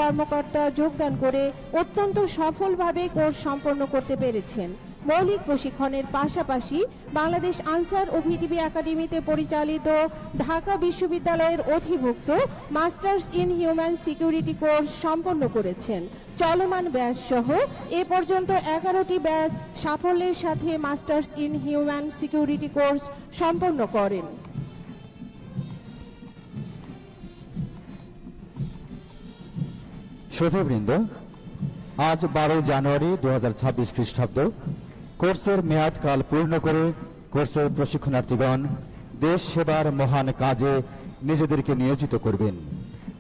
কর্মকর্তা যোগদান করে অত্যন্ত সফলভাবে কোর্স সম্পন্ন করতে পেরেছেন। মৌলিক প্রশিক্ষণের পাশাপাশি বাংলাদেশ আনসার ও ভিটিভি একাডেমিতে পরিচালিত ঢাকা বিশ্ববিদ্যালয়ের অধিভুক্ত masters in human security course সম্পন্ন করেছেন। চলমান ব্যাচ সহ এ পর্যন্ত 11টি ব্যাচ সাফল্যের সাথে masters in human security course সম্পন্ন করেন। শ্রোতাবৃন্দ, আজ 12 জানুয়ারি 2026 খ্রিস্টাব্দ কোর্সের মেয়াদকাল পূর্ণ করে কোর্সের প্রশিক্ষণার্থীগণ দেশ সেবার মহান কাজে নিজেদেরকে নিয়োজিত করবেন।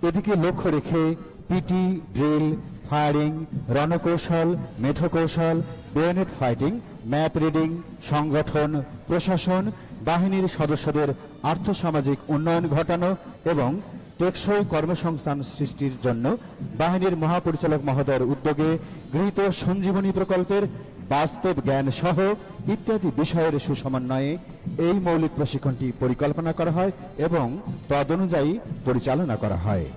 এদিকে লক্ষ্য রেখে পিটি, ড্রিল, ফায়ারিং, রণকৌশল, মেঠোকৌশল, বেয়োনেট ফাইটিং, ম্যাপ রিডিং, সংগঠন, প্রশাসন, বাহিনীর সদস্যদের আর্থসামাজিক উন্নয়ন ঘটানো এবং টেকসই কর্মসংস্থান সৃষ্টির জন্য বাহিনীর মহাপরিচালক মহোদয়ের উদ্যোগে গৃহীত সঞ্জীবনী প্রকল্পের বাস্তব জ্ঞান সহ ইত্যাদি বিষয়ের সুসমন্বয়ে এই মৌলিক প্রশিক্ষণটি পরিকল্পনা করা হয় এবং তদনুযায়ী পরিচালনা করা হয়।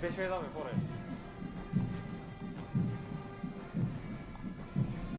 বেশ হয়ে যাবে পরে।